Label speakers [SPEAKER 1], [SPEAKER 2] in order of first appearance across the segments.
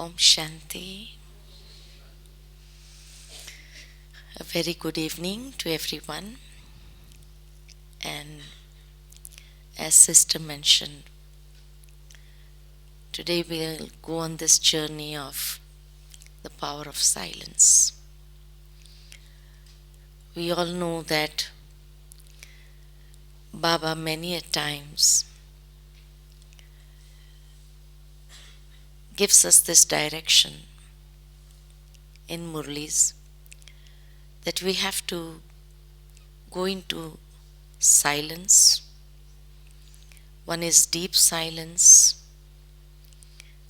[SPEAKER 1] Om Shanti. A very good evening to everyone. And as Sister mentioned, today we'll go on this journey of the power of silence. We all know that Baba many a times gives us this direction in Murlis that we have to go into silence. One is deep silence,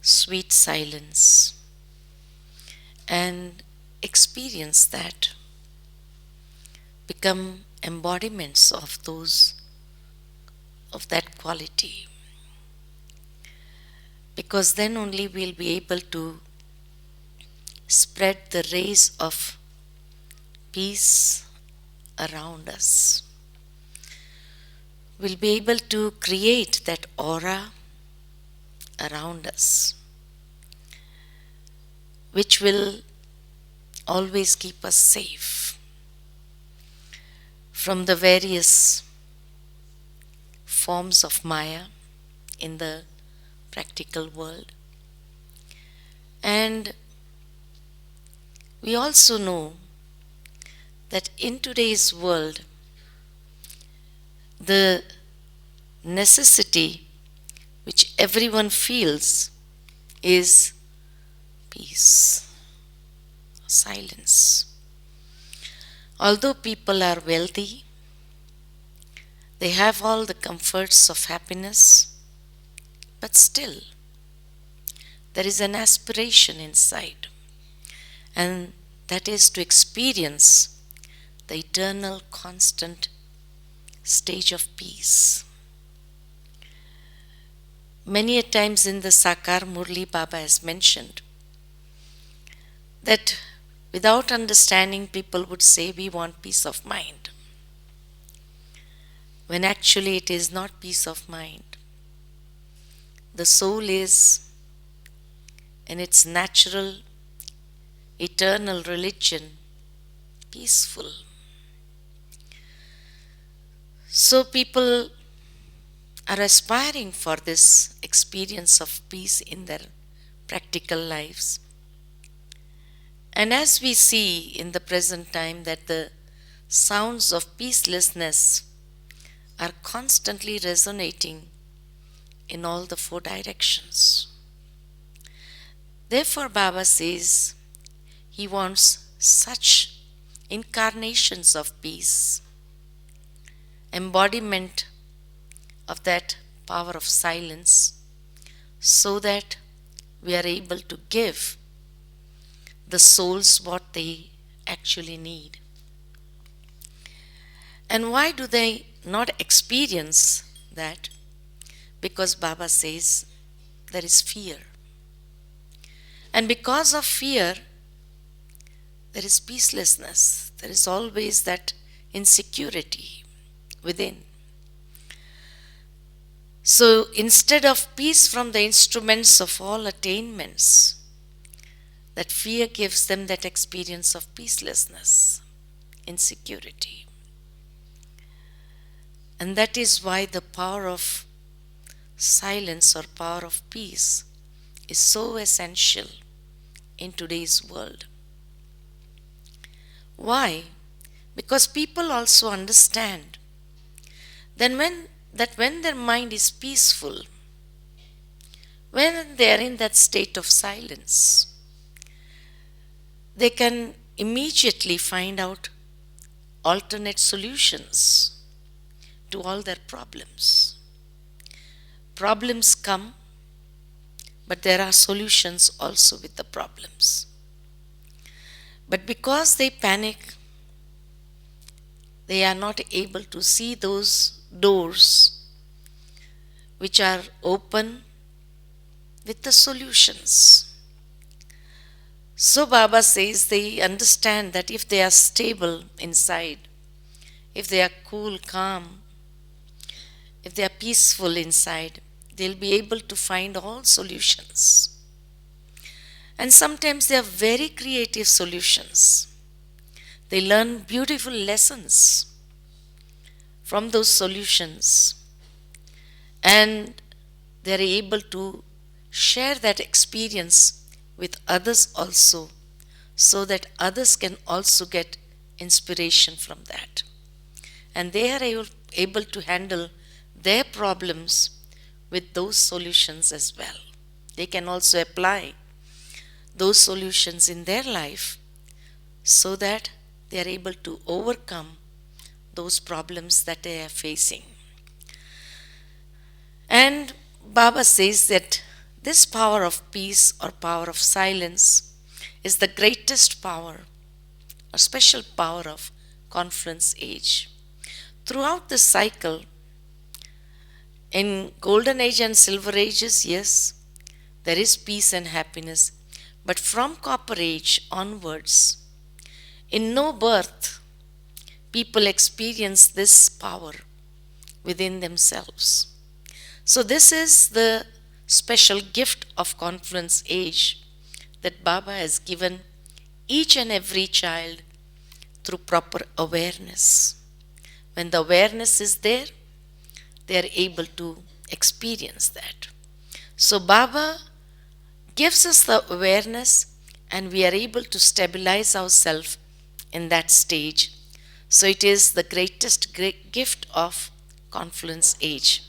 [SPEAKER 1] sweet silence, and experience that, become embodiments of that quality. Because then only we'll be able to spread the rays of peace around us. We'll be able to create that aura around us, which will always keep us safe from the various forms of Maya in the practical world. And we also know that in today's world, the necessity which everyone feels is peace, silence. Although people are wealthy, they have all the comforts of happiness, but still there is an aspiration inside, and that is to experience the eternal, constant stage of peace. Many a times in the Sakar Murli, Baba has mentioned that without understanding, people would say we want peace of mind, when actually it is not peace of mind. The soul is, in its natural, eternal religion, peaceful. So people are aspiring for this experience of peace in their practical lives. And as we see in the present time that the sounds of peacelessness are constantly resonating in all the four directions. Therefore, Baba says he wants such incarnations of peace, embodiment of that power of silence, so that we are able to give the souls what they actually need. And why do they not experience that? Because Baba says there is fear. And because of fear, there is peacelessness. There is always that insecurity within. So instead of peace from the instruments of all attainments, that fear gives them that experience of peacelessness, insecurity. And that is why the power of silence or power of peace is so essential in today's world. Why? Because people also understand that when their mind is peaceful, when they are in that state of silence, they can immediately find out alternate solutions to all their problems. Problems come, but there are solutions also with the problems. But because they panic, they are not able to see those doors which are open with the solutions. So Baba says they understand that if they are stable inside, if they are cool, calm, if they are peaceful inside, they'll be able to find all solutions. And sometimes they are very creative solutions. They learn beautiful lessons from those solutions, and they are able to share that experience with others also, so that others can also get inspiration from that. And they are able to handle their problems with those solutions as well. They can also apply those solutions in their life so that they are able to overcome those problems that they are facing. And Baba says that this power of peace or power of silence is the greatest power, a special power of confluence age. Throughout the cycle, in golden age and silver ages, yes, there is peace and happiness. But from copper age onwards, in no birth, people experience this power within themselves. So this is the special gift of confluence age that Baba has given each and every child through proper awareness. When the awareness is there, they are able to experience that. So Baba gives us the awareness and we are able to stabilize ourselves in that stage. So it is the greatest gift of confluence age.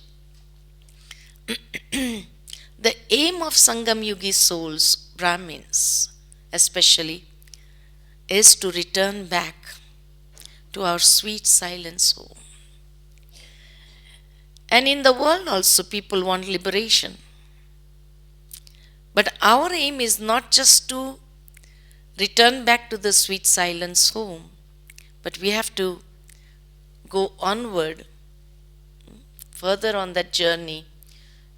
[SPEAKER 1] The aim of Sangam Yugi souls, Brahmins especially, is to return back to our sweet silence home. And in the world also people want liberation. But our aim is not just to return back to the sweet silence home, but we have to go onward, further on that journey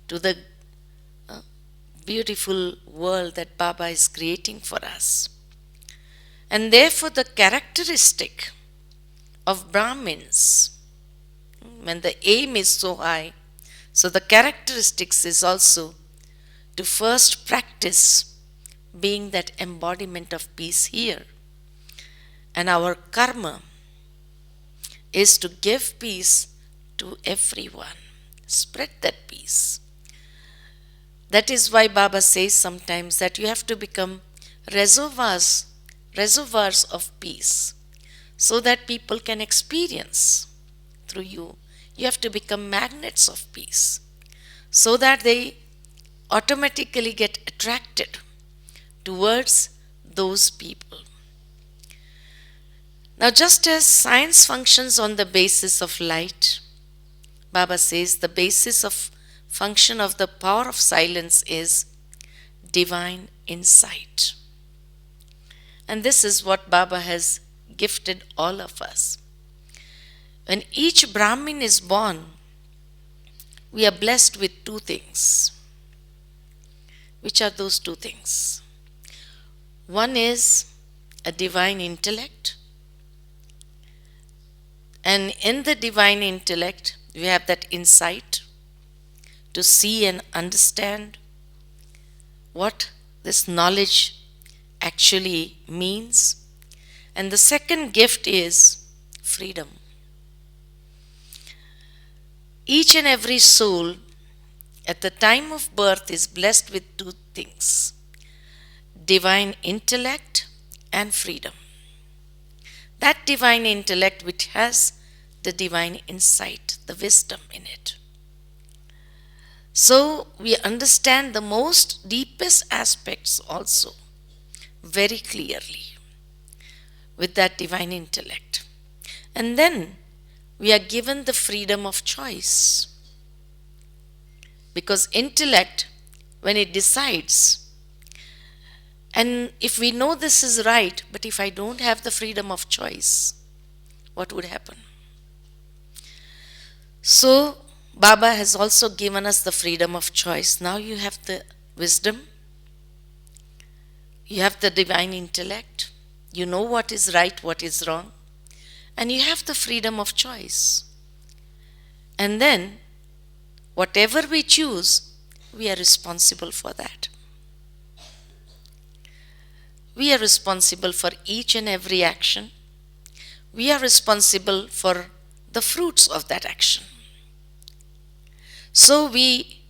[SPEAKER 1] to the beautiful world that Baba is creating for us. And therefore the characteristic of Brahmins, when the aim is so high, so the characteristics is also to first practice being that embodiment of peace here. And our karma is to give peace to everyone, spread that peace. That is why Baba says sometimes that you have to become reservoirs of peace, so that people can experience through you. You have to become magnets of peace, so that they automatically get attracted towards those people. Now, just as science functions on the basis of light, Baba says the basis of function of the power of silence is divine insight. And this is what Baba has gifted all of us. When each Brahmin is born, we are blessed with two things. Which are those two things? One is a divine intellect. And in the divine intellect, we have that insight to see and understand what this knowledge actually means. And the second gift is freedom. Each and every soul at the time of birth is blessed with two things: divine intellect and freedom. That divine intellect which has the divine insight, the wisdom in it. So we understand the most deepest aspects also very clearly with that divine intellect. And then we are given the freedom of choice. Because intellect, when it decides, and if we know this is right, but if I don't have the freedom of choice, what would happen? So Baba has also given us the freedom of choice. Now you have the wisdom, you have the divine intellect, you know what is right, what is wrong, and you have the freedom of choice. And then, whatever we choose, we are responsible for that. We are responsible for each and every action. We are responsible for the fruits of that action. So we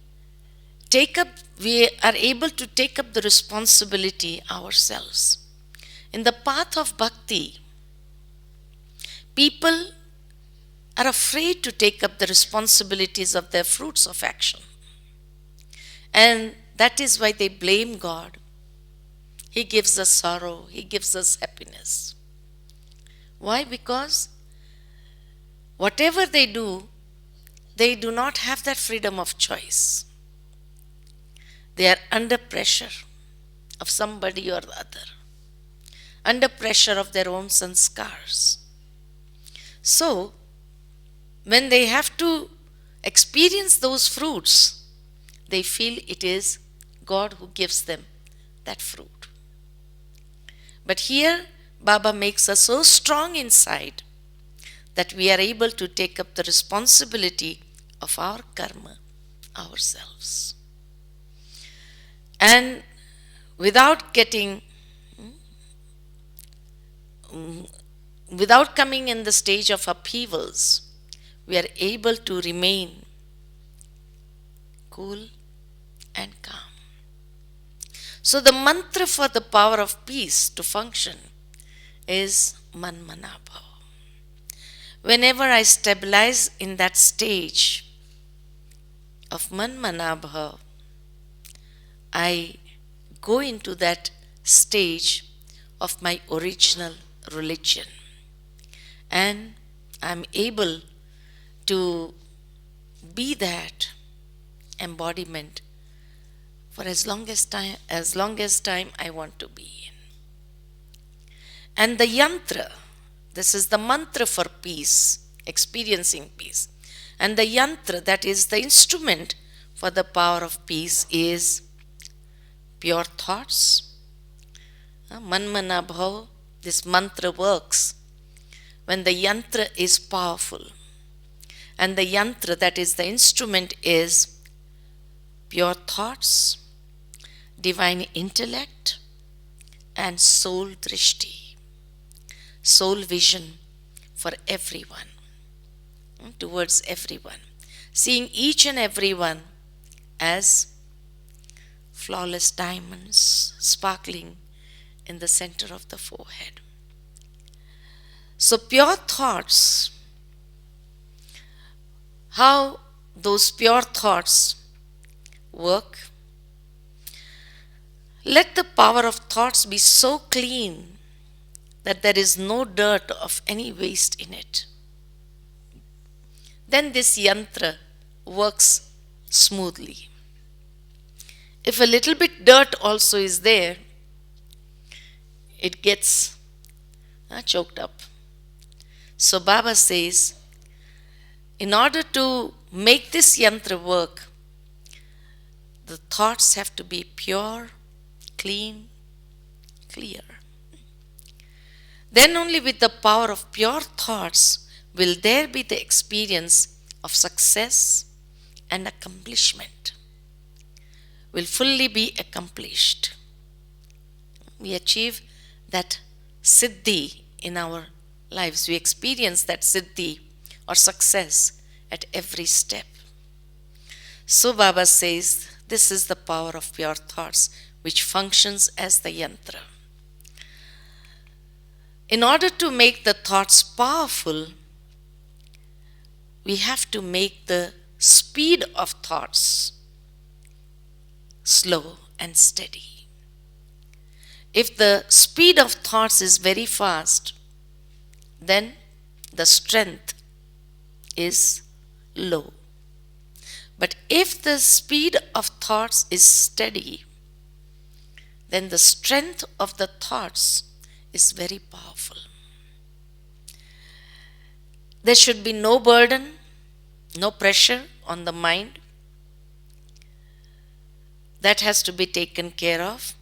[SPEAKER 1] are able to take up the responsibility ourselves. In the path of bhakti, people are afraid to take up the responsibilities of their fruits of action. And that is why they blame God. He gives us sorrow, He gives us happiness. Why? Because whatever they do not have that freedom of choice. They are under pressure of somebody or the other, under pressure of their own sanskars. So, when they have to experience those fruits, they feel it is God who gives them that fruit. But here, Baba makes us so strong inside that we are able to take up the responsibility of our karma ourselves. And without coming in the stage of upheavals, we are able to remain cool and calm. So the mantra for the power of peace to function is Man-Mana-Bhav. Whenever I stabilize in that stage of Man-Mana-Bhav, I go into that stage of my original religion. And I'm able to be that embodiment for as long as time I want to be in. And the yantra, this is the mantra for peace, experiencing peace. And the yantra, that is the instrument for the power of peace, is pure thoughts. Man-Mana-Bhav, this mantra works when the yantra is powerful. And the yantra, that is the instrument, is pure thoughts, divine intellect, and soul drishti, soul vision for everyone, towards everyone, seeing each and everyone as flawless diamonds sparkling in the center of the forehead. So pure thoughts, how those pure thoughts work? Let the power of thoughts be so clean that there is no dirt of any waste in it. Then this yantra works smoothly. If a little bit dirt also is there, it gets choked up. So Baba says, in order to make this yantra work, the thoughts have to be pure, clean, clear. Then only with the power of pure thoughts will there be the experience of success and accomplishment. Will fully be accomplished. We achieve that siddhi in our lives. We experience that siddhi or success at every step. So Baba says, this is the power of pure thoughts which functions as the yantra. In order to make the thoughts powerful, we have to make the speed of thoughts slow and steady. If the speed of thoughts is very fast, then the strength is low. But if the speed of thoughts is steady, then the strength of the thoughts is very powerful. There should be no burden, no pressure on the mind. That has to be taken care of.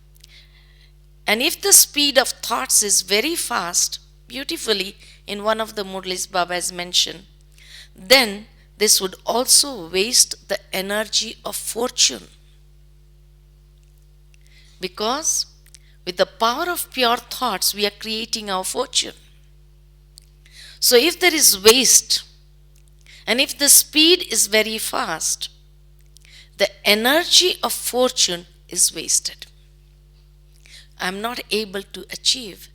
[SPEAKER 1] And if the speed of thoughts is very fast, beautifully in one of the Murlis Baba has mentioned, then this would also waste the energy of fortune. Because With the power of pure thoughts, we are creating our fortune. So if there is waste, and if the speed is very fast, the energy of fortune is wasted. I am not able to achieve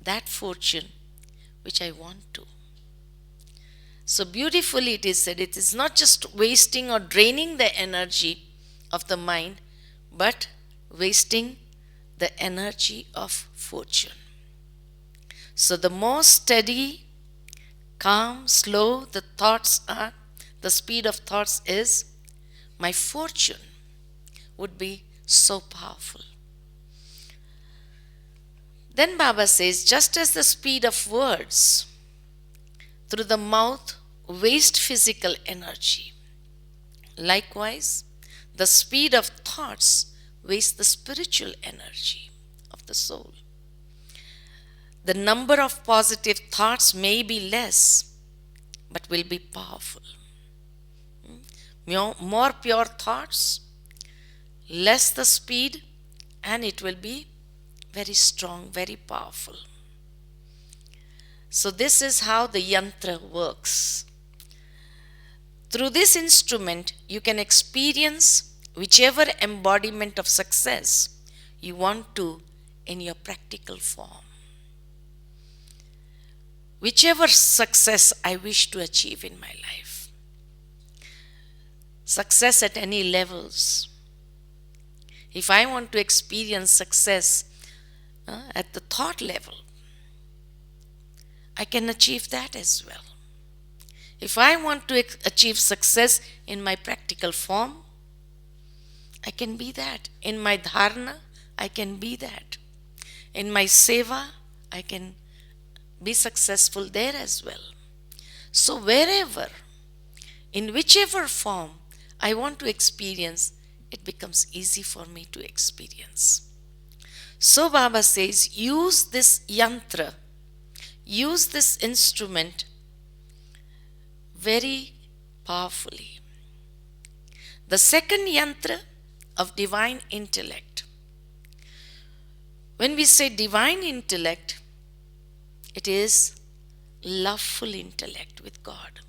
[SPEAKER 1] that fortune which I want to. So beautifully it is said, it is not just wasting or draining the energy of the mind, but wasting the energy of fortune. So the more steady, calm, slow the thoughts are, the speed of thoughts is, my fortune would be so powerful. Then Baba says, just as the speed of words through the mouth waste physical energy, likewise, the speed of thoughts wastes the spiritual energy of the soul. The number of positive thoughts may be less, but will be powerful. More pure thoughts, less the speed, and it will be very strong, very powerful. So this is how the yantra works. Through this instrument, you can experience whichever embodiment of success you want to in your practical form. Whichever success I wish to achieve in my life. Success at any levels. If I want to experience success at the thought level, I can achieve that as well. If I want to achieve success in my practical form, I can be that. In my dharana, I can be that. In my seva, I can be successful there as well. So wherever, in whichever form I want to experience, it becomes easy for me to experience. So Baba says, use this yantra, use this instrument very powerfully. The second yantra of divine intellect. When we say divine intellect, it is loveful intellect with God.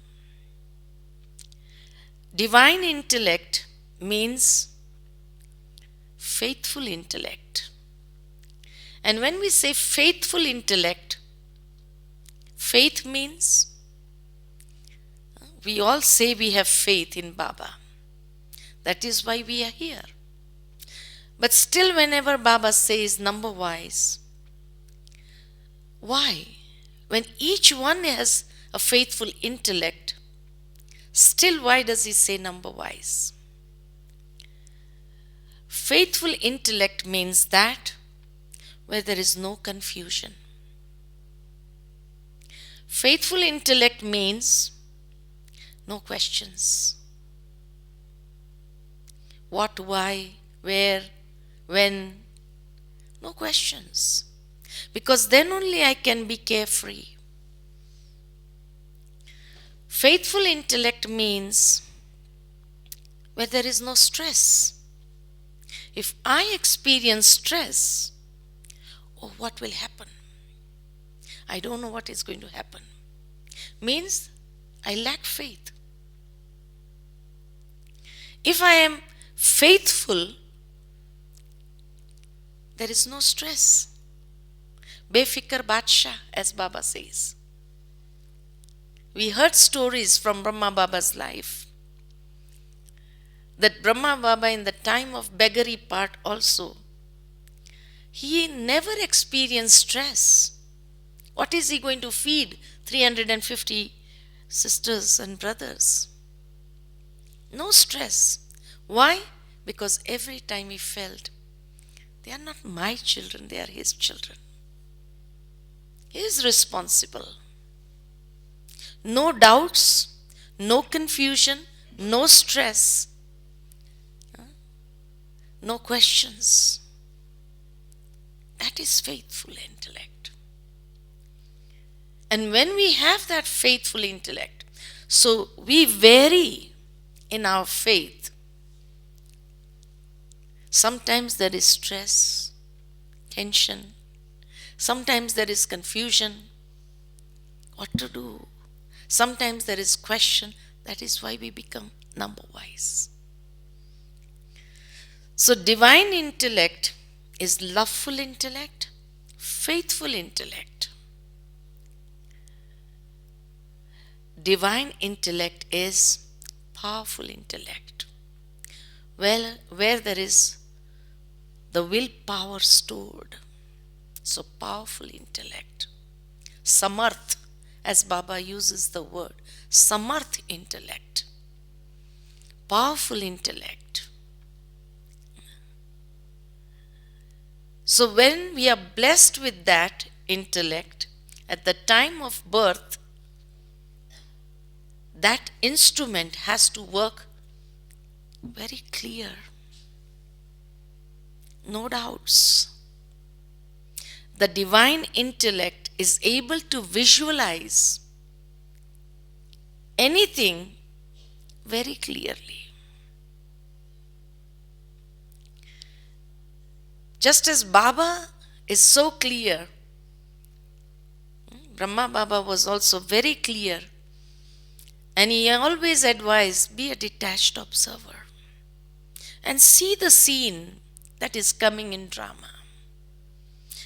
[SPEAKER 1] Divine intellect means faithful intellect. And when we say faithful intellect, faith means we all say we have faith in Baba. That is why we are here. But still, whenever Baba says number wise, why? When each one has a faithful intellect, still why does he say number wise? Faithful intellect means that where there is no confusion. Faithful intellect means no questions. What, why, where, when, no questions. Because then only I can be carefree. Faithful intellect means where there is no stress. If I experience stress, oh, what will happen? I don't know what is going to happen. Means I lack faith. If I am faithful, there is no stress. Befikar Badshah, as Baba says. We heard stories from Brahma Baba's life. That Brahma Baba in the time of beggary part also, he never experienced stress. What is he going to feed 350 sisters and brothers? No stress. Why? Because every time he felt, they are not my children, they are his children. He is responsible. No doubts, no confusion, no stress, no questions. That is faithful intellect. And when we have that faithful intellect, so we vary in our faith. Sometimes there is stress, tension. Sometimes there is confusion. What to do? Sometimes there is question. That is why we become number wise. So divine intellect is loveful intellect, faithful intellect. Divine intellect is powerful intellect. Well, where there is the willpower stored. So powerful intellect. Samarth, as Baba uses the word, samarth intellect. Powerful intellect. So when we are blessed with that intellect, at the time of birth, that instrument has to work very clear. No doubts. The divine intellect is able to visualize anything very clearly. Just as Baba is so clear, Brahma Baba was also very clear, and he always advised, be a detached observer and see the scene that is coming in drama.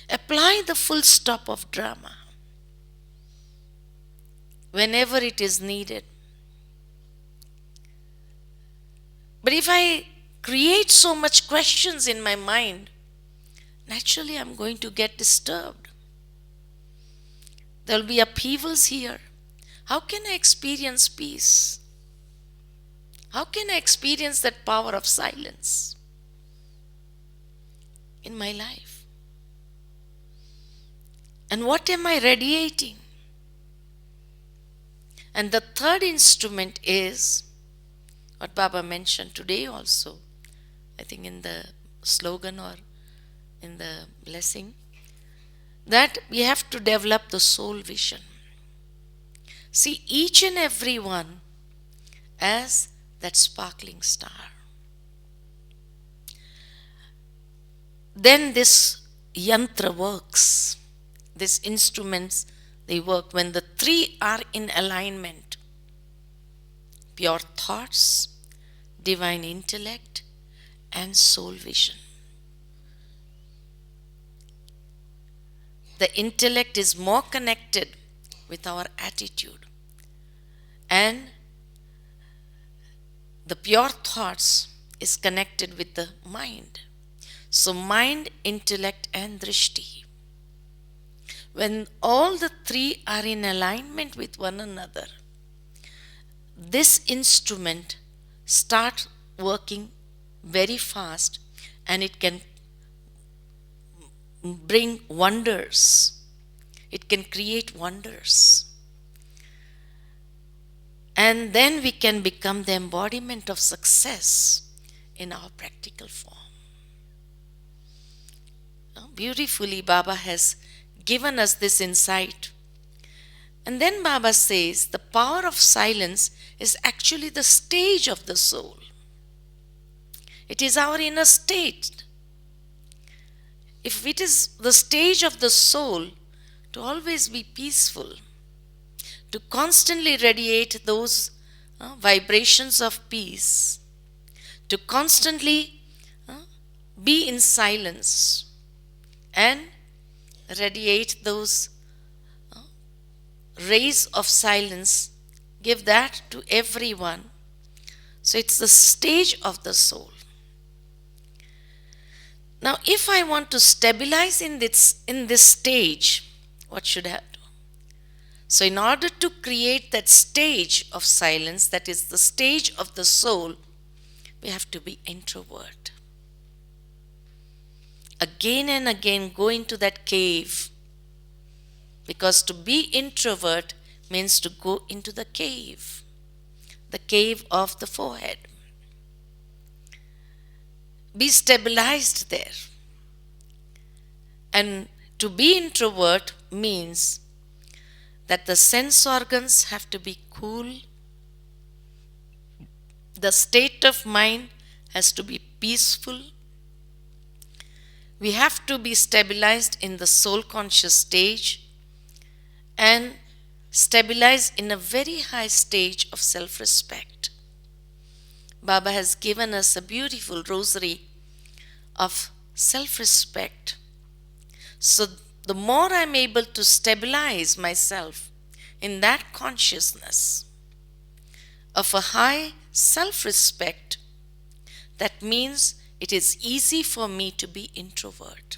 [SPEAKER 1] Apply the full stop of drama whenever it is needed. But if I create so much questions in my mind, naturally I'm going to get disturbed. There will be upheavals here. How can I experience peace? How can I experience that power of silence in my life? And what am I radiating? And the third instrument is what Baba mentioned today also, I think in the slogan or in the blessing, that we have to develop the soul vision. See each and every one as that sparkling star. Then this yantra works. These instruments, they work when the three are in alignment. Pure thoughts, divine intellect, and soul vision. The intellect is more connected with our attitude, and the pure thoughts is connected with the mind. So mind, intellect, and drishti. When all the three are in alignment with one another, this instrument starts working very fast, and it can bring wonders. It can create wonders. And then we can become the embodiment of success in our practical form. Now, beautifully, Baba has given us this insight. And then Baba says the power of silence is actually the stage of the soul. It is our inner state. If it is the stage of the soul to always be peaceful, to constantly radiate those vibrations of peace, to constantly be in silence and radiate those rays of silence, give that to everyone. So it's the stage of the soul. Now, if I want to stabilize in this stage, what should I do? So in order to create that stage of silence, that is the stage of the soul, we have to be introvert. Again and again go into that cave. Because to be introvert means to go into the cave of the forehead. Be stabilized there. And to be introvert means that the sense organs have to be cool. The state of mind has to be peaceful. we have to be stabilized in the soul conscious stage and stabilized in a very high stage of self-respect. Baba has given us a beautiful rosary of self-respect. So the more I'm able to stabilize myself in that consciousness of a high self-respect, that means it is easy for me to be introvert.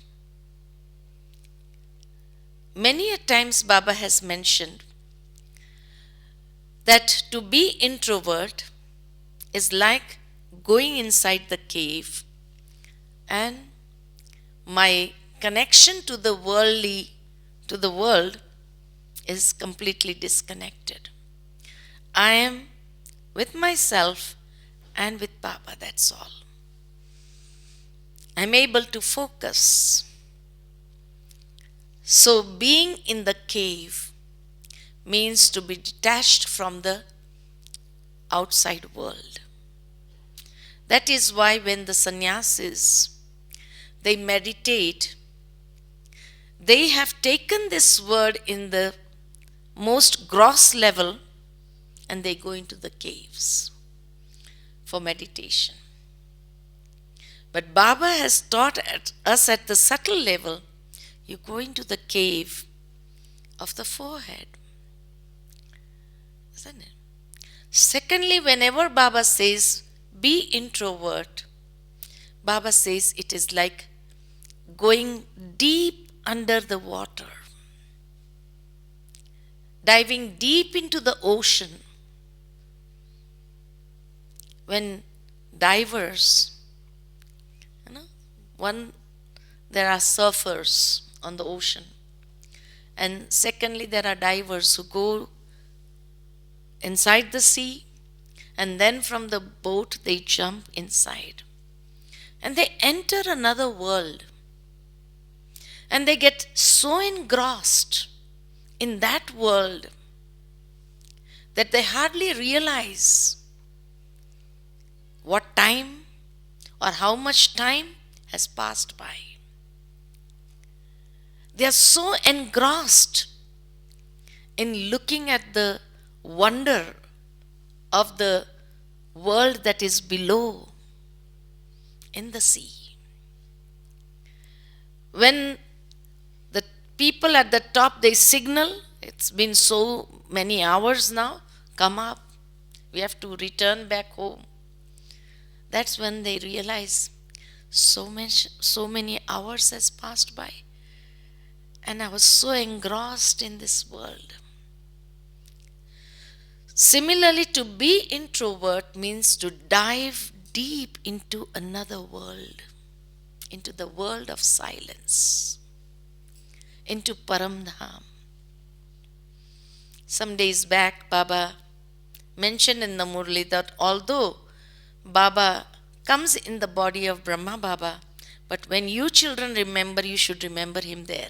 [SPEAKER 1] Many a times Baba has mentioned that to be introvert is like going inside the cave and my connection to the world is completely disconnected. I am with myself and with Baba, that's all. I'm able to focus. So being in the cave means to be detached from the outside world. That is why when the sannyasis, they meditate, they have taken this word in the most gross level and they go into the caves for meditation. But Baba has taught us at the subtle level, you go into the cave of the forehead. Isn't it? Secondly, whenever Baba says, be introvert, Baba says it is like going deep under the water, diving deep into the ocean. When divers, there are surfers on the ocean, and secondly, there are divers who go inside the sea, and then from the boat they jump inside, and they enter another world, and they get so engrossed in that world that they hardly realize what time or how much time has passed by. They are so engrossed in looking at the wonder of the world that is below in the sea. When the people at the top, they signal, it's been so many hours now, come up, we have to return back home. That's when they realize so many hours has passed by and I was so engrossed in this world. Similarly, to be introvert means to dive deep into another world, into the world of silence, into Paramdham. Some days back, Baba mentioned in the Murli that although Baba comes in the body of Brahma Baba, but when you children remember, you should remember him there.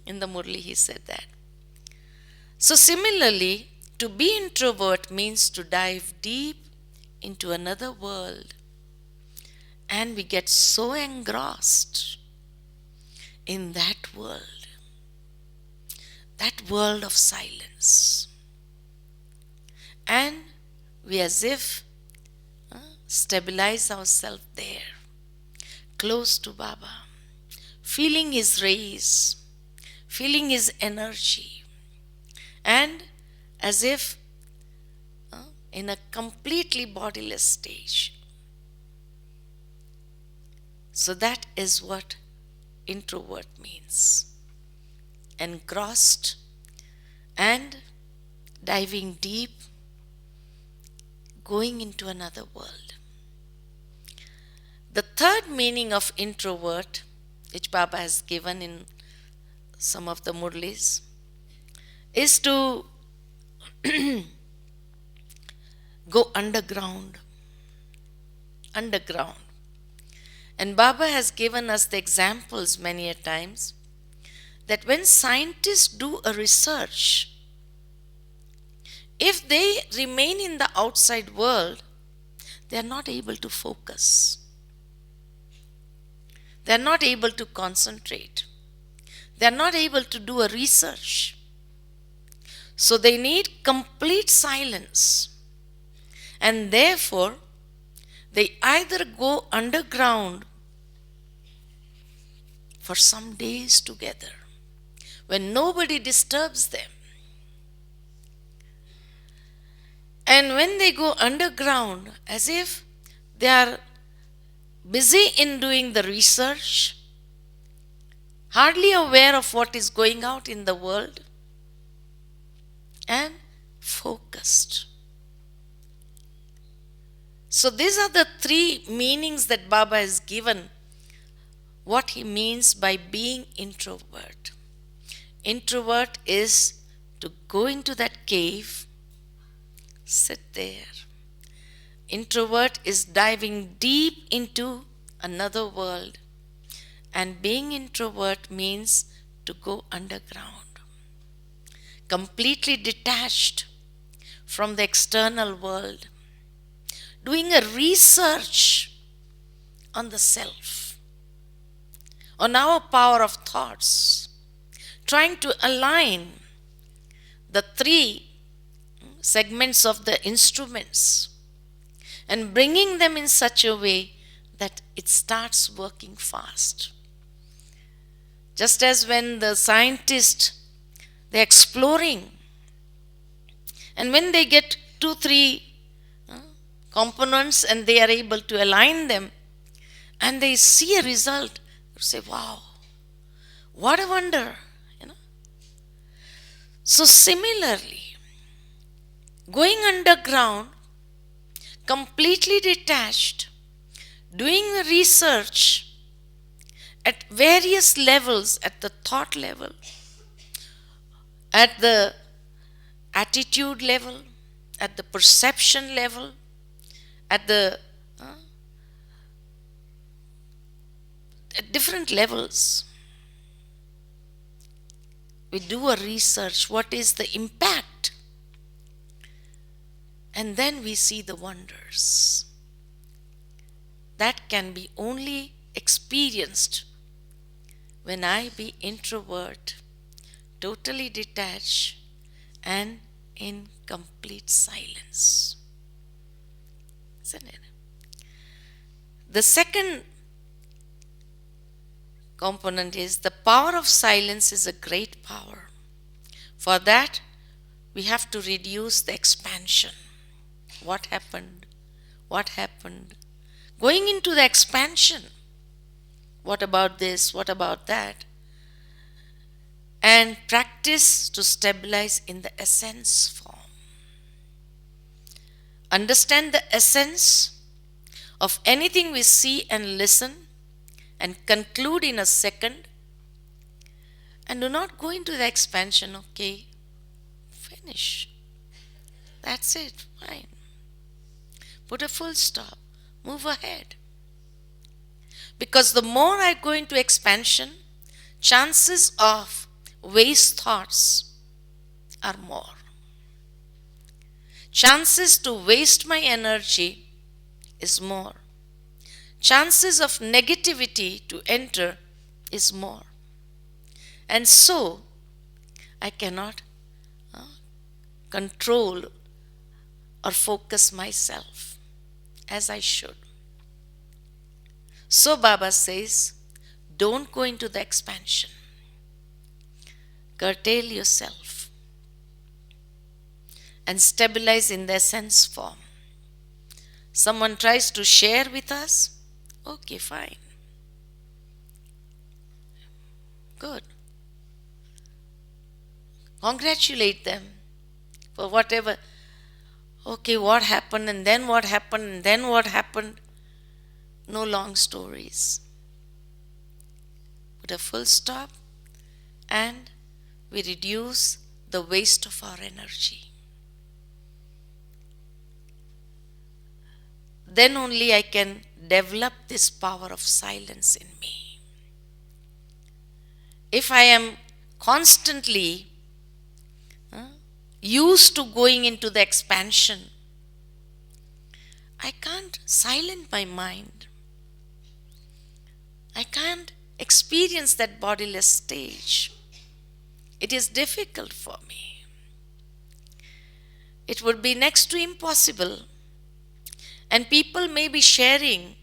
[SPEAKER 1] In the Murli he said that. So similarly, to be introvert means to dive deep into another world, and we get so engrossed in that world of silence, and we as if stabilize ourselves there, close to Baba, feeling his rays, feeling his energy, and as if in a completely bodiless stage. So that is what introvert means. Engrossed and diving deep, going into another world. The third meaning of introvert, which Baba has given in some of the Murlis, is to go underground. And Baba has given us the examples many a times that when scientists do a research, if they remain in the outside world, they are not able to focus. They are not able to concentrate. They are not able to do a research. So they need complete silence. And therefore, they either go underground for some days together when nobody disturbs them. And when they go underground, as if they are busy in doing the research, hardly aware of what is going out in the world, and focused. So these are the three meanings that Baba has given, what he means by being introvert. Introvert is to go into that cave, sit there. Introvert is diving deep into another world. And being introvert means to go underground, completely detached from the external world, doing a research on the self, on our power of thoughts, trying to align the three segments of the instruments and bringing them in such a way that it starts working fast. Just as when the scientists, they're exploring, and when they get 2-3 components and they are able to align them and they see a result, you say, wow, what a wonder. So similarly, going underground, completely detached, doing the research at various levels, at the thought level, at the attitude level, at the perception level, at the at different levels. We do a research, what is the impact? And then we see the wonders. That can be only experienced when I be introvert, totally detached, and in complete silence. Isn't it? The second component is the power of silence is a great power. For that, we have to reduce the expansion. What happened? What happened? Going into the expansion. What about this? What about that? And practice to stabilize in the essence form. Understand the essence of anything we see and listen and conclude in a second. And do not go into the expansion, okay, finish. That's it, fine. Put a full stop, move ahead. Because the more I go into expansion, chances of waste thoughts are more. Chances to waste my energy is more. Chances of negativity to enter is more. And so, I cannot control or focus myself as I should. So Baba says, don't go into the expansion. Curtail yourself and stabilize in the essence form. Someone tries to share with us, okay, fine. Good. Congratulate them for whatever. Okay, what happened and then what happened and then what happened? No long stories. Put a full stop and we reduce the waste of our energy. Then only I can develop this power of silence in me. If I am constantly used to going into the expansion, I can't silence my mind. I can't experience that bodiless stage. It is difficult for me. It would be next to impossible. And people may be sharing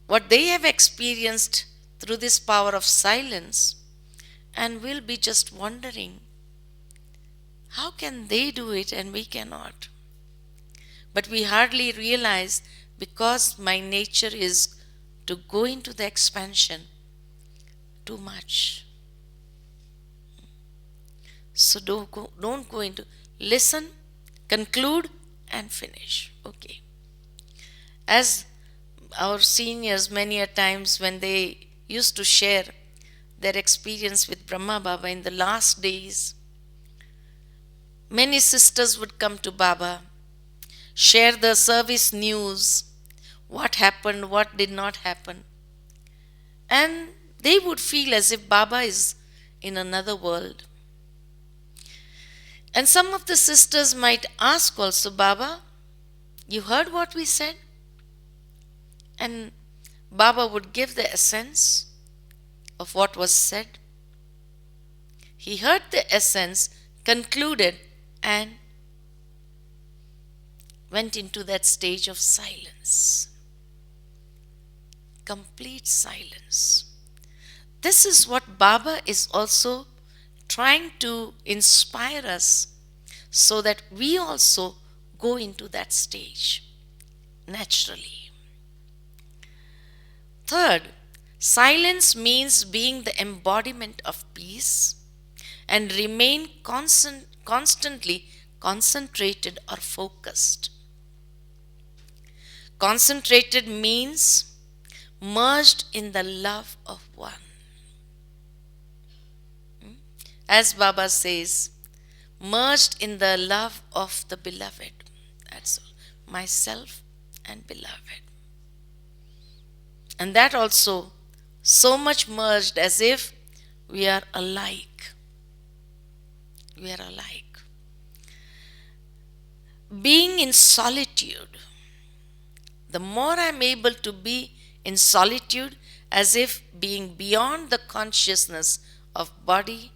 [SPEAKER 1] what they have experienced through this power of silence, and we'll be just wondering, how can they do it and we cannot? But we hardly realize, because my nature is to go into the expansion too much. So don't go into, listen, conclude and finish. Okay. As our seniors many a times when they used to share their experience with Brahma Baba in the last days, many sisters would come to Baba, share the service news, what happened, what did not happen. And they would feel as if Baba is in another world. And some of the sisters might ask also, Baba, you heard what we said? And Baba would give the essence of what was said. He heard the essence, concluded, and went into that stage of silence. Complete silence. This is what Baba is also trying to inspire us, so that we also go into that stage naturally. Third, silence means being the embodiment of peace and remain constantly concentrated or focused. Concentrated means merged in the love of one. As Baba says, merged in the love of the beloved. That's all. Myself and beloved. And that also so much merged as if we are alike. We are alike. Being in solitude. The more I am able to be in solitude, as if being beyond the consciousness of body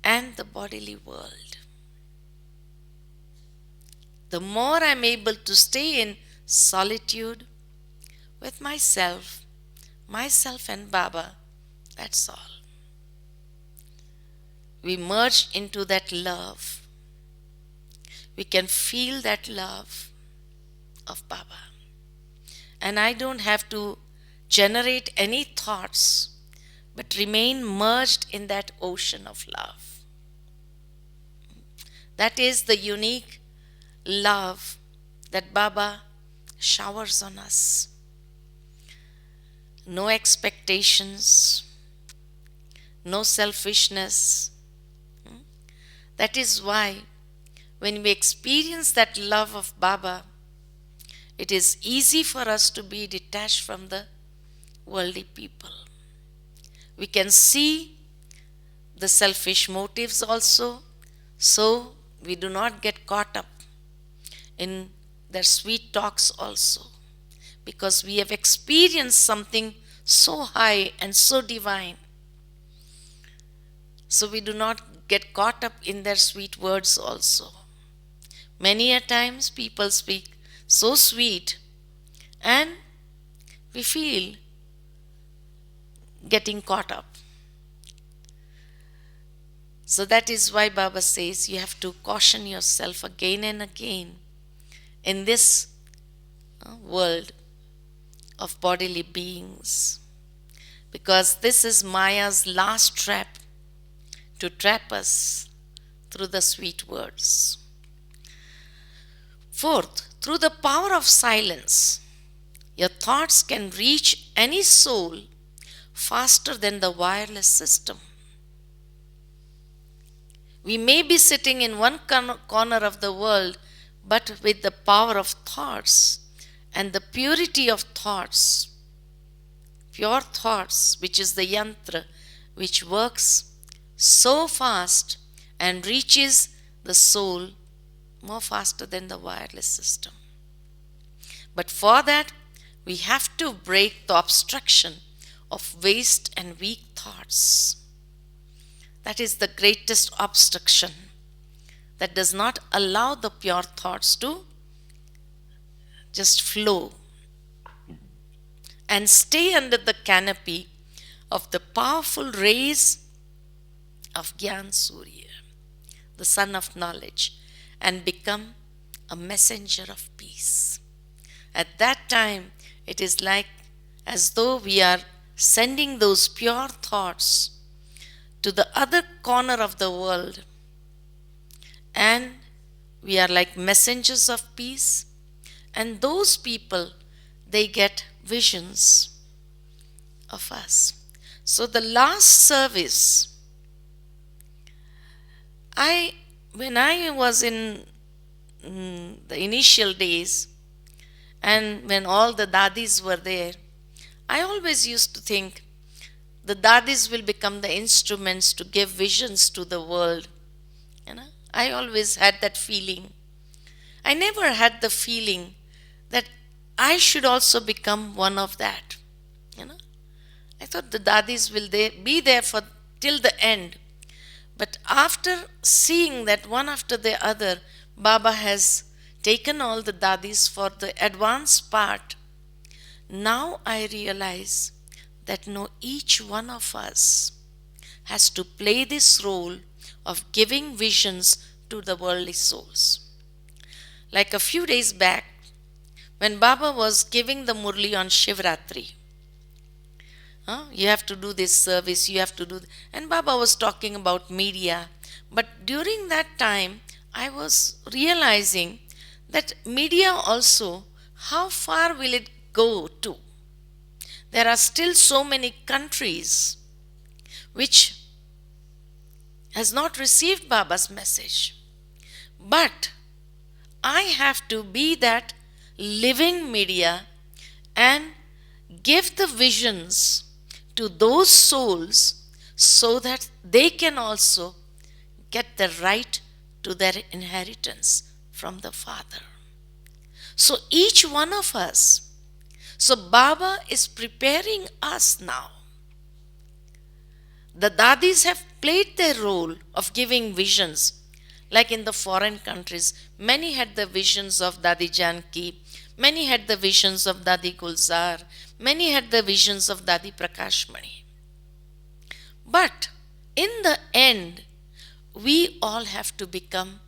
[SPEAKER 1] and the bodily world. The more I am able to stay in solitude with myself and Baba, that's all. We merge into that love. We can feel that love of Baba. And I don't have to generate any thoughts, but remain merged in that ocean of love. That is the unique love that Baba showers on us. No expectations, no selfishness. That is why when we experience that love of Baba, it is easy for us to be detached from the worldly people. We can see the selfish motives also, so we do not get caught up in their sweet talks also, because we have experienced something so high and so divine. So we do not get caught up in their sweet words also. Many a times people speak so sweet and we feel getting caught up. So that is why Baba says you have to caution yourself again and again in this world of bodily beings, because this is Maya's last trap to trap us through the sweet words. Fourth, through the power of silence, your thoughts can reach any soul faster than the wireless system. We may be sitting in one corner of the world, but with the power of thoughts and the purity of thoughts, pure thoughts, which is the yantra, which works so fast and reaches the soul more faster than the wireless system. But for that, We have to break the obstruction of waste and weak thoughts. That is the greatest obstruction that does not allow the pure thoughts to just flow and stay under the canopy of the powerful rays of Gyan Surya, the sun of knowledge, and become a messenger of peace. At that time, it is like as though we are sending those pure thoughts to the other corner of the world, and we are like messengers of peace, and those people, they get visions of us. So the last service, when I was in the initial days, and when all the dadis were there, I always used to think the dadis will become the instruments to give visions to the world. I always had that feeling. I never had the feeling that I should also become one of that. I thought the dadis will be there for till the end. But after seeing that one after the other, Baba has taken all the dadis for the advanced part, now I realize that no, each one of us has to play this role of giving visions to the worldly souls. Like a few days back, when Baba was giving the Murli on Shivratri, you have to do this service, you have to do and Baba was talking about media. But during that time, I was realizing that media also, how far will it go to? There are still so many countries which has not received Baba's message. But I have to be that living media and give the visions to those souls so that they can also get the right to their inheritance from the Father. So each one of us, so Baba is preparing us now. The dadis have played their role of giving visions. Like in the foreign countries, many had the visions of Dadi Janki, many had the visions of Dadi Gulzar, many had the visions of Dadi Prakashmani. But in the end, we all have to become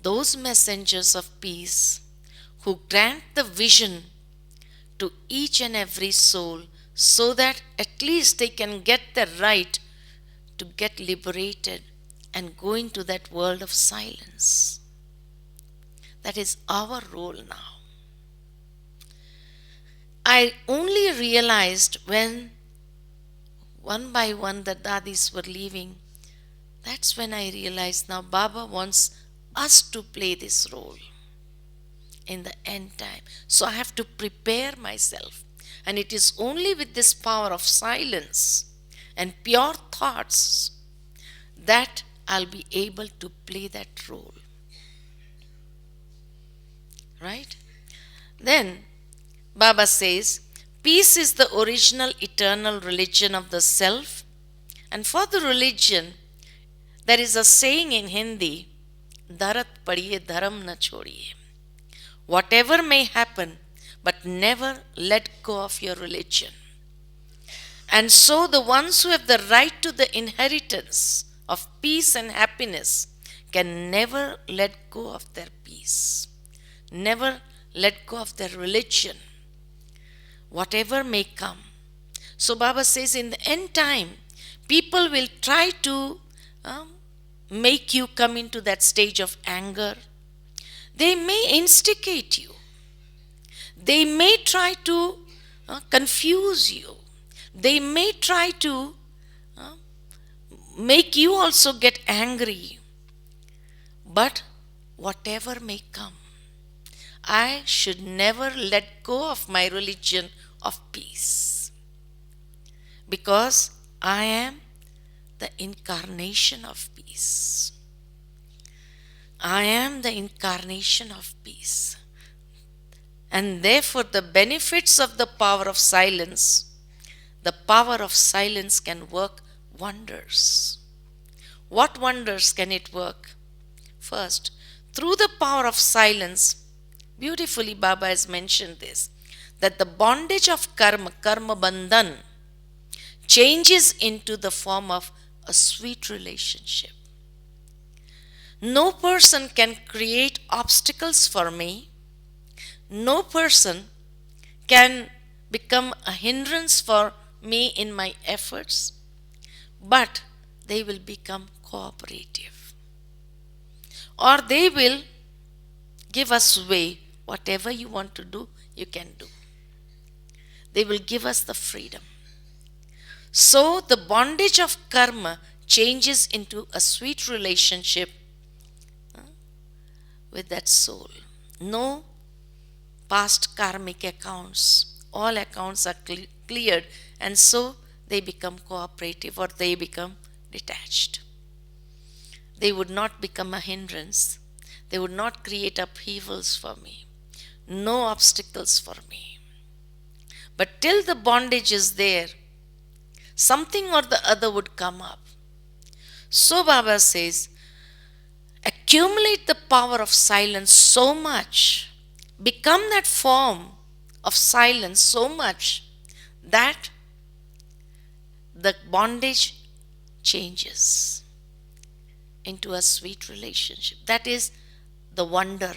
[SPEAKER 1] those messengers of peace who grant the vision to each and every soul so that at least they can get the right to get liberated and go into that world of silence. That is our role now. I only realized when one by one the dadis were leaving, that's when I realized now Baba wants us to play this role in the end time. So I have to prepare myself. And it is only with this power of silence and pure thoughts that I'll be able to play that role. Right? Then Baba says, peace is the original eternal religion of the self. And for the religion, there is a saying in Hindi, Dharat padiye dharam na chodiye. Whatever may happen, but never let go of your religion. And so the ones who have the right to the inheritance of peace and happiness can never let go of their peace, never let go of their religion, whatever may come. So Baba says in the end time, people will try to make you come into that stage of anger. They may instigate you. They may try to confuse you. They may try to make you also get angry. But whatever may come, I should never let go of my religion of peace. Because I am the incarnation of peace. I am the incarnation of peace. And therefore, the benefits of the power of silence can work wonders. What wonders can it work? First, through the power of silence, beautifully Baba has mentioned this, that the bondage of karma bandhan, changes into the form of a sweet relationship. No person can create obstacles for me. No person can become a hindrance for me in my efforts, but they will become cooperative. Or they will give us way. Whatever you want to do, you can do. They will give us the freedom. So the bondage of karma changes into a sweet relationship with that soul. No past karmic accounts. All accounts are cleared, and so they become cooperative or they become detached. They would not become a hindrance. They would not create upheavals for me. No obstacles for me. But till the bondage is there, something or the other would come up. So Baba says, accumulate the power of silence so much, become that form of silence so much that the bondage changes into a sweet relationship. That is the wonder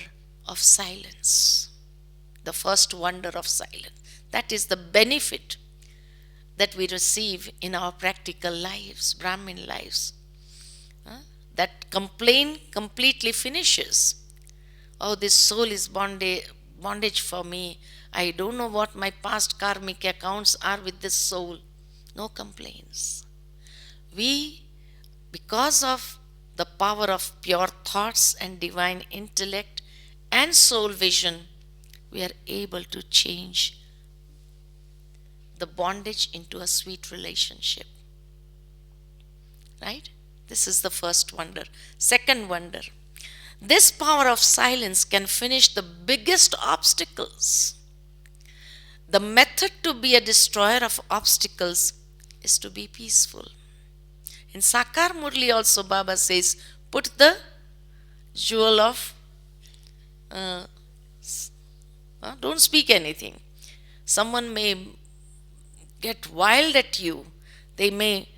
[SPEAKER 1] of silence, the first wonder of silence. That is the benefit that we receive in our practical lives, Brahmin lives. That complaint completely finishes. Oh, this soul is bondage for me. I don't know what my past karmic accounts are with this soul. No complaints. We, because of the power of pure thoughts and divine intellect and soul vision, we are able to change the bondage into a sweet relationship. Right? This is the first wonder. Second wonder. This power of silence can finish the biggest obstacles. The method to be a destroyer of obstacles is to be peaceful. In Sakar Murli also Baba says, put the jewel of, don't speak anything. Someone may get wild at you. They may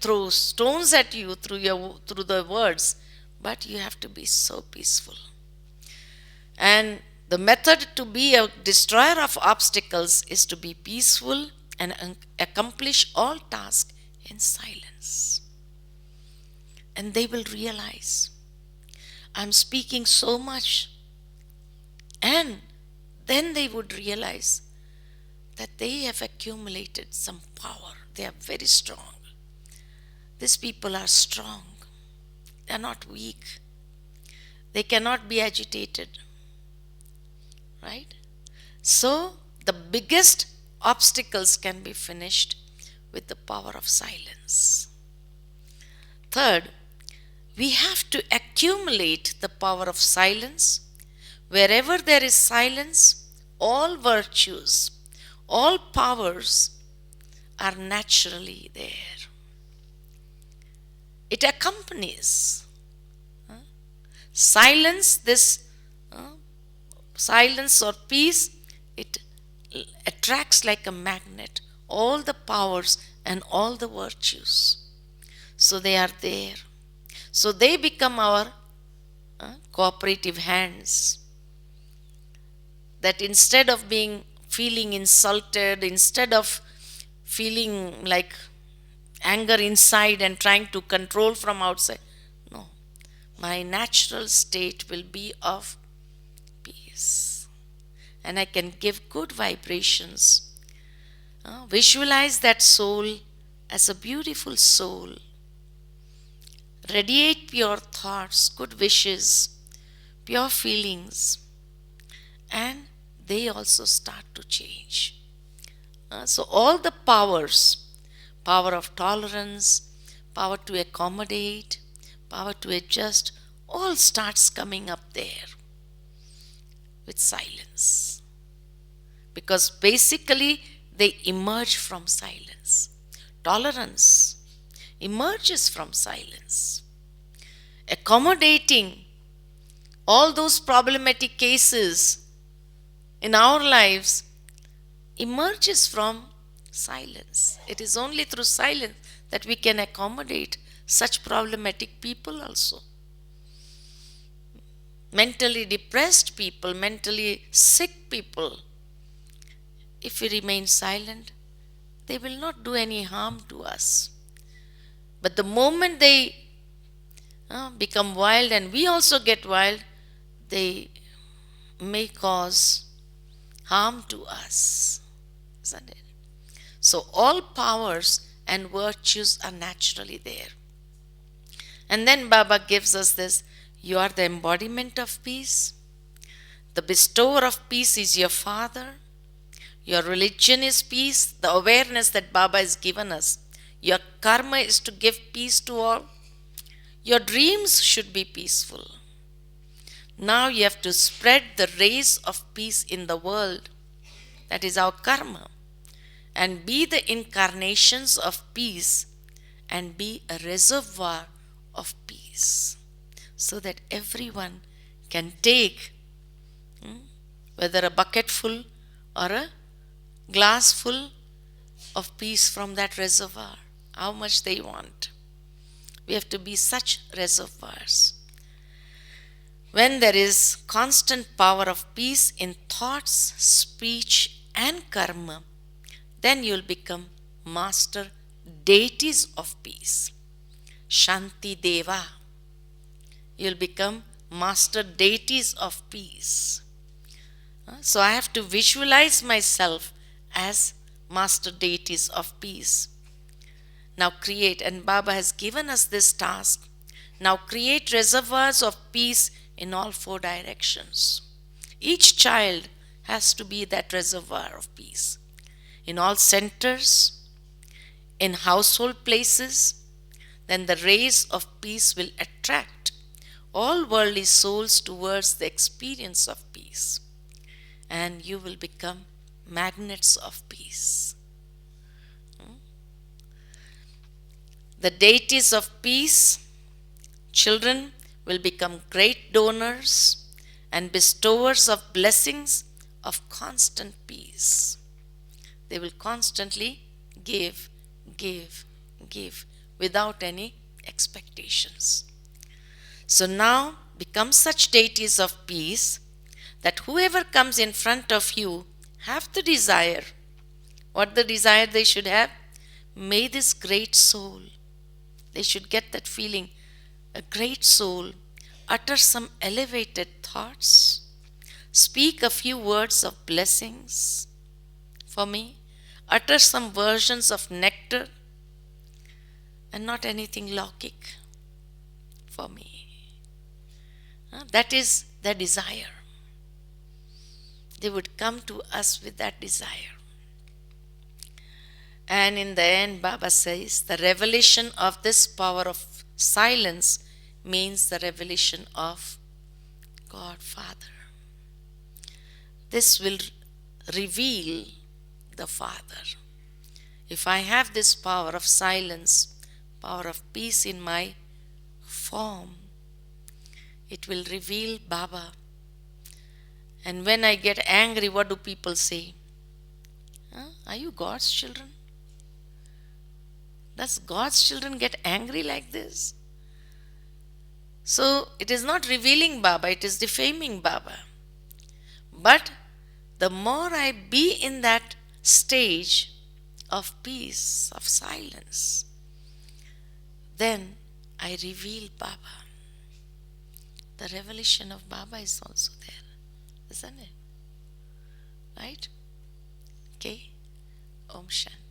[SPEAKER 1] throw stones at you through the words, but you have to be so peaceful. And the method to be a destroyer of obstacles is to be peaceful and accomplish all tasks in silence. And they will realize, I'm speaking so much. And then they would realize that they have accumulated some power. They are very strong. These people are strong. They are not weak. They cannot be agitated. Right? So, the biggest obstacles can be finished with the power of silence. Third, we have to accumulate the power of silence. Wherever there is silence, all virtues, all powers are naturally there. It accompanies. Silence, this silence or peace, it attracts like a magnet all the powers and all the virtues. So they are there. So they become our cooperative hands. That instead of feeling insulted, instead of feeling like anger inside and trying to control from outside, no, my natural state will be of peace. And I can give good vibrations. Visualize that soul as a beautiful soul. Radiate pure thoughts, good wishes, pure feelings, and they also start to change. So all the powers, power of tolerance, power to accommodate, power to adjust, all starts coming up there. with silence. Because basically they emerge from silence. Tolerance emerges from silence. Accommodating all those problematic cases in our lives emerges from silence. It is only through silence that we can accommodate such problematic people also. Mentally depressed people, mentally sick people, if we remain silent, they will not do any harm to us. But the moment they become wild and we also get wild, they may cause harm to us, isn't it? So all powers and virtues are naturally there. And then Baba gives us this: you are the embodiment of peace. The bestower of peace is your Father. Your religion is peace, the awareness that Baba has given us. Your karma is to give peace to all. Your dreams should be peaceful. Now you have to spread the rays of peace in the world. That is our karma. And be the incarnations of peace and be a reservoir of peace. So that everyone can take whether a bucket full or a glass full of peace from that reservoir, how much they want. We have to be such reservoirs. When there is constant power of peace in thoughts, speech and karma, then you will become master deities of peace. Shanti Deva. You will become master deities of peace. So I have to visualize myself as master deities of peace. Now create, and Baba has given us this task. Now create reservoirs of peace in all four directions. Each child has to be that reservoir of peace. In all centers, in household places, then the rays of peace will attract all worldly souls towards the experience of peace. And you will become magnets of peace. The deities of peace, children, will become great donors and bestowers of blessings of constant peace. They will constantly give without any expectations. So now become such deities of peace that whoever comes in front of you have the desire. What the desire they should have? May this great soul, they should get that feeling, a great soul, utter some elevated thoughts, speak a few words of blessings for me, utter some versions of nectar and not anything lockic for me. That is their desire. They would come to us with that desire. And in the end, Baba says, the revelation of this power of silence means the revelation of God Father. This will reveal the Father. If I have this power of silence, power of peace in my form, it will reveal Baba. And when I get angry, what do people say? Are you God's children? Does God's children get angry like this? So it is not revealing Baba, it is defaming Baba. But the more I be in that stage of peace, of silence, then I reveal Baba. The revelation of Baba is also there, isn't it? Right? Okay. Om Shanti.